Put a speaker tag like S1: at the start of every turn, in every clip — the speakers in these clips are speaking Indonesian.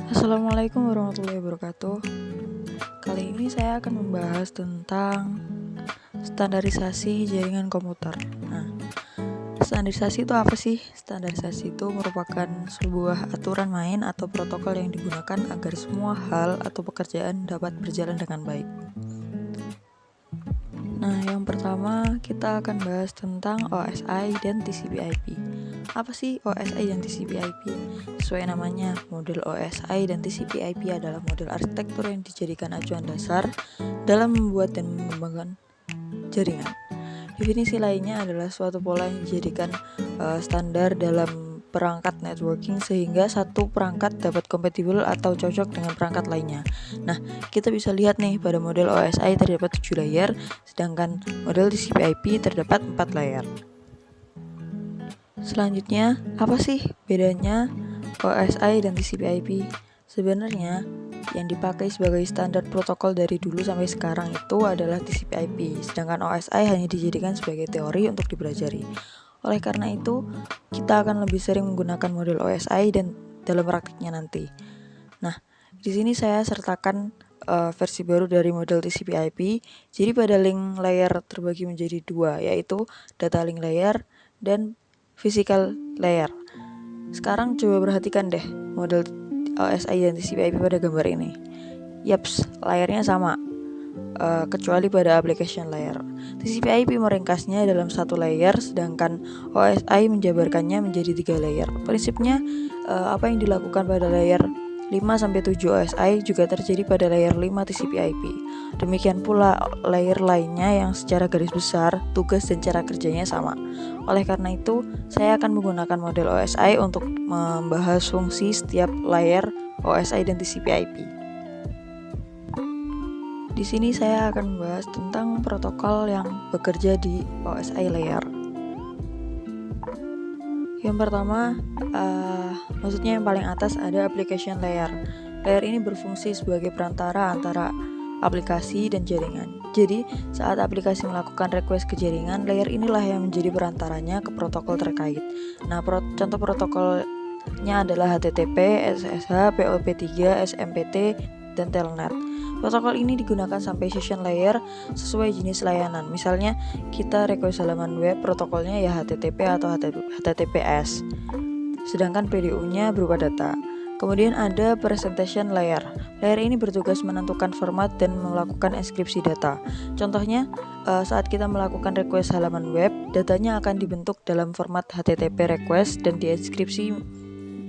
S1: Assalamualaikum warahmatullahi wabarakatuh. Kali ini saya akan membahas tentang standarisasi jaringan komputer. Standarisasi itu apa sih? Standarisasi itu merupakan sebuah aturan main atau protokol yang digunakan agar semua hal atau pekerjaan dapat berjalan dengan baik. Yang pertama kita akan bahas tentang OSI dan TCP/IP. Apa sih OSI dan TCP/IP? Sesuai namanya, model OSI dan TCP/IP adalah model arsitektur yang dijadikan acuan dasar dalam membuat dan mengembangkan jaringan. Definisi lainnya adalah suatu pola yang dijadikan standar dalam perangkat networking sehingga satu perangkat dapat kompatibel atau cocok dengan perangkat lainnya. Kita bisa lihat nih pada model OSI terdapat 7 layer, sedangkan model TCP/IP terdapat 4 layer. Selanjutnya, apa sih bedanya OSI dan TCP/IP? Sebenarnya yang dipakai sebagai standar protokol dari dulu sampai sekarang itu adalah TCP/IP, sedangkan OSI hanya dijadikan sebagai teori untuk dipelajari. Oleh karena itu, kita akan lebih sering menggunakan model OSI dan dalam praktiknya nanti. Di sini saya sertakan versi baru dari model TCP/IP. Jadi pada link layer terbagi menjadi 2, yaitu data link layer dan physical layer. Sekarang coba perhatikan deh model OSI dan TCP/IP pada gambar ini. Yaps, layernya sama, kecuali pada application layer. TCP/IP meringkasnya dalam satu layer, sedangkan OSI menjabarkannya menjadi 3 layer. Prinsipnya, apa yang dilakukan pada layer 5-7 OSI juga terjadi pada layer 5 TCP/IP. Demikian pula layer lainnya yang secara garis besar, tugas dan cara kerjanya sama. Oleh karena itu, saya akan menggunakan model OSI untuk membahas fungsi setiap layer OSI dan TCP/IP. Di sini saya akan membahas tentang protokol yang bekerja di OSI layer. Yang pertama, maksudnya yang paling atas ada application layer. Layer ini berfungsi sebagai perantara antara aplikasi dan jaringan. Jadi, saat aplikasi melakukan request ke jaringan, layer inilah yang menjadi perantaranya ke protokol terkait. Contoh protokolnya adalah HTTP, SSH, POP3, SMPT, dan Telnet. Protokol ini digunakan sampai session layer sesuai jenis layanan. Misalnya kita request halaman web, protokolnya ya HTTP atau HTTPS. Sedangkan PDU-nya berupa data. Kemudian ada presentation layer. Layer ini bertugas menentukan format dan melakukan enkripsi data. Contohnya, saat kita melakukan request halaman web, datanya akan dibentuk dalam format HTTP request dan dienkripsi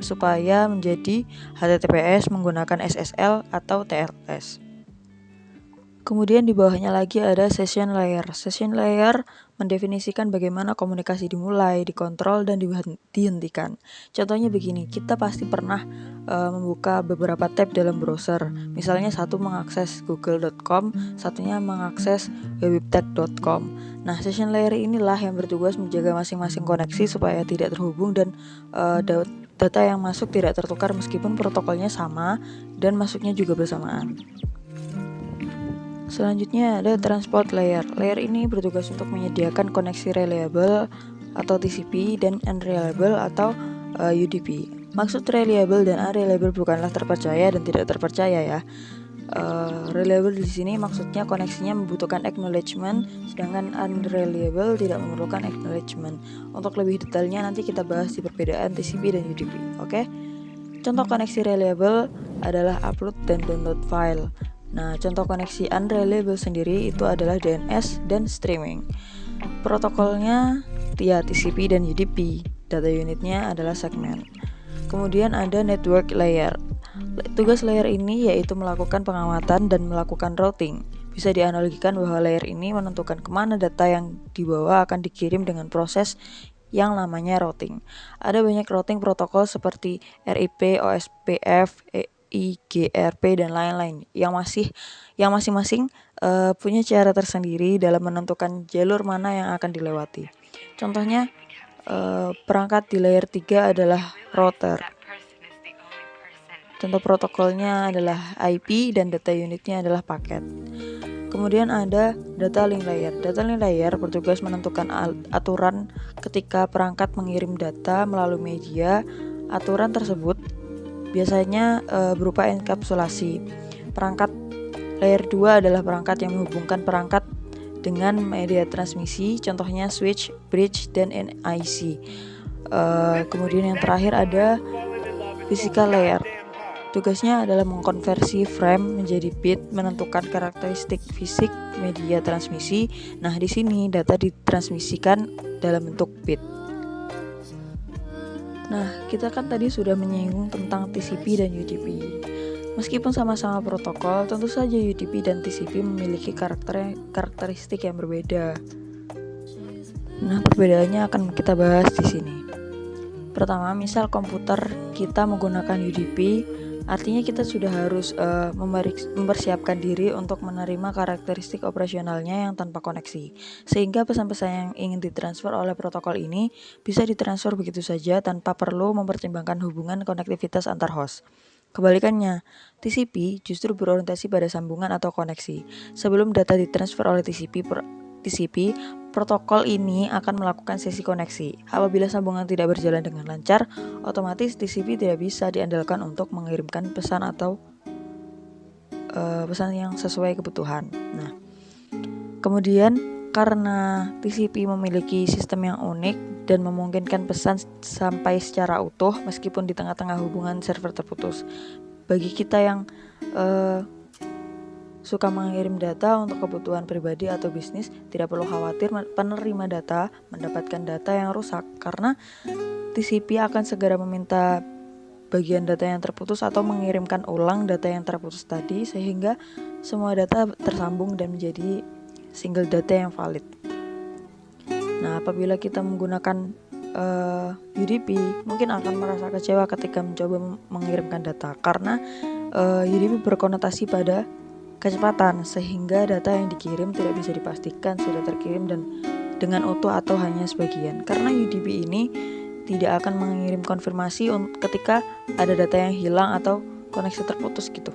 S1: supaya menjadi HTTPS menggunakan SSL atau TLS. Kemudian di bawahnya lagi ada session layer. Session layer mendefinisikan bagaimana komunikasi dimulai, dikontrol, dan dihentikan. Contohnya begini, kita pasti pernah membuka beberapa tab dalam browser. Misalnya satu mengakses google.com, satunya mengakses webtech.com. Session layer inilah yang bertugas menjaga masing-masing koneksi supaya tidak terhubung dan data yang masuk tidak tertukar meskipun protokolnya sama dan masuknya juga bersamaan. Selanjutnya ada transport layer. Layer ini bertugas untuk menyediakan koneksi reliable atau TCP dan unreliable atau UDP. Maksud reliable dan unreliable bukanlah terpercaya dan tidak terpercaya ya. Reliable di sini maksudnya koneksinya membutuhkan acknowledgement, sedangkan unreliable tidak memerlukan acknowledgement. Untuk lebih detailnya nanti kita bahas di perbedaan TCP dan UDP. Oke? Contoh koneksi reliable adalah upload dan download file. Contoh koneksi unreliable sendiri itu adalah DNS dan streaming. Protokolnya ya TCP dan UDP. Data unitnya adalah segmen. Kemudian ada network layer. Tugas layer ini yaitu melakukan pengamatan dan melakukan routing. Bisa dianalogikan bahwa layer ini menentukan kemana data yang dibawa akan dikirim dengan proses yang namanya routing. Ada banyak routing protokol seperti RIP, OSPF, IGRP dan lain-lain yang masing-masing punya cara tersendiri dalam menentukan jalur mana yang akan dilewati. Contohnya perangkat di layer 3 adalah router. Contoh protokolnya adalah IP dan data unitnya adalah paket. Kemudian ada data link layer. Data link layer bertugas menentukan aturan ketika perangkat mengirim data melalui media. Aturan tersebut biasanya berupa enkapsulasi. Perangkat layer 2 adalah perangkat yang menghubungkan perangkat dengan media transmisi, contohnya switch, bridge, dan NIC. Kemudian yang terakhir ada physical layer. Tugasnya adalah mengkonversi frame menjadi bit, menentukan karakteristik fisik media transmisi. Nah, di sini data ditransmisikan dalam bentuk bit. Nah, kita kan tadi sudah menyinggung tentang TCP dan UDP. Meskipun sama-sama protokol, tentu saja UDP dan TCP memiliki karakteristik yang berbeda. Nah, perbedaannya akan kita bahas di sini. Pertama, misal komputer kita menggunakan UDP, artinya kita sudah harus mempersiapkan diri untuk menerima karakteristik operasionalnya yang tanpa koneksi, sehingga pesan-pesan yang ingin ditransfer oleh protokol ini bisa ditransfer begitu saja tanpa perlu mempertimbangkan hubungan konektivitas antar host. Kebalikannya, TCP justru berorientasi pada sambungan atau koneksi. Sebelum data ditransfer oleh TCP, protokol ini akan melakukan sesi koneksi. Apabila sambungan tidak berjalan dengan lancar, otomatis TCP tidak bisa diandalkan untuk mengirimkan pesan atau pesan yang sesuai kebutuhan. Nah, kemudian karena TCP memiliki sistem yang unik dan memungkinkan pesan sampai secara utuh meskipun di tengah-tengah hubungan server terputus. Bagi kita yang suka mengirim data untuk kebutuhan pribadi atau bisnis, tidak perlu khawatir penerima data mendapatkan data yang rusak, karena TCP akan segera meminta bagian data yang terputus atau mengirimkan ulang data yang terputus tadi, sehingga semua data tersambung dan menjadi single data yang valid. Nah, apabila kita menggunakan UDP, mungkin akan merasa kecewa ketika mencoba mengirimkan data, karena UDP berkonotasi pada kecepatan, sehingga data yang dikirim tidak bisa dipastikan sudah terkirim dan dengan utuh atau hanya sebagian. Karena UDP ini tidak akan mengirim konfirmasi ketika ada data yang hilang atau koneksi terputus gitu.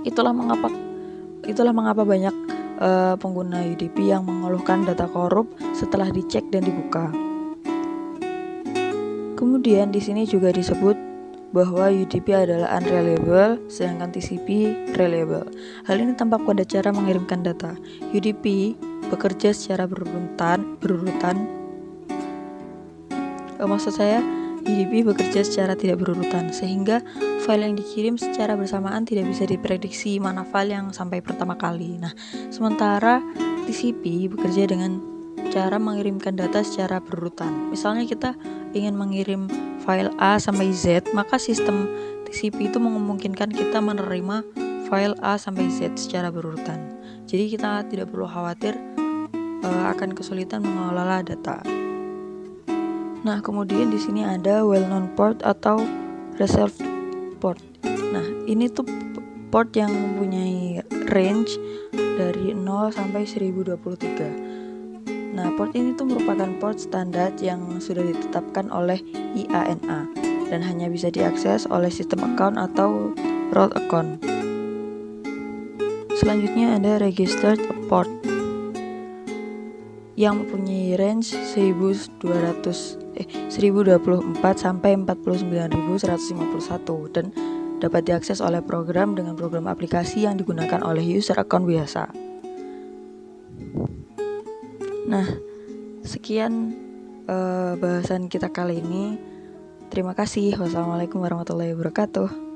S1: Itulah mengapa banyak pengguna UDP yang mengeluhkan data korup setelah dicek dan dibuka. Kemudian di sini juga disebut bahwa UDP adalah unreliable, sedangkan TCP reliable. Hal ini tampak pada cara mengirimkan data. UDP bekerja secara berurutan. UDP bekerja secara tidak berurutan, sehingga file yang dikirim secara bersamaan tidak bisa diprediksi mana file yang sampai pertama kali. Nah, sementara TCP bekerja dengan cara mengirimkan data secara berurutan. Misalnya kita ingin mengirim file A sampai Z, maka sistem TCP itu memungkinkan kita menerima file A sampai Z secara berurutan. Jadi kita tidak perlu khawatir akan kesulitan mengelola data. Nah, kemudian di sini ada well-known port atau reserved port. Nah, ini tuh port yang mempunyai range dari 0 sampai 1023. Nah, port ini tuh merupakan port standar yang sudah ditetapkan oleh IANA dan hanya bisa diakses oleh sistem account atau root account. Selanjutnya ada registered port yang mempunyai range 1024 sampai 49.151 dan dapat diakses oleh program dengan program aplikasi yang digunakan oleh user account biasa. Nah, sekian bahasan kita kali ini. Terima kasih. Wassalamualaikum warahmatullahi wabarakatuh.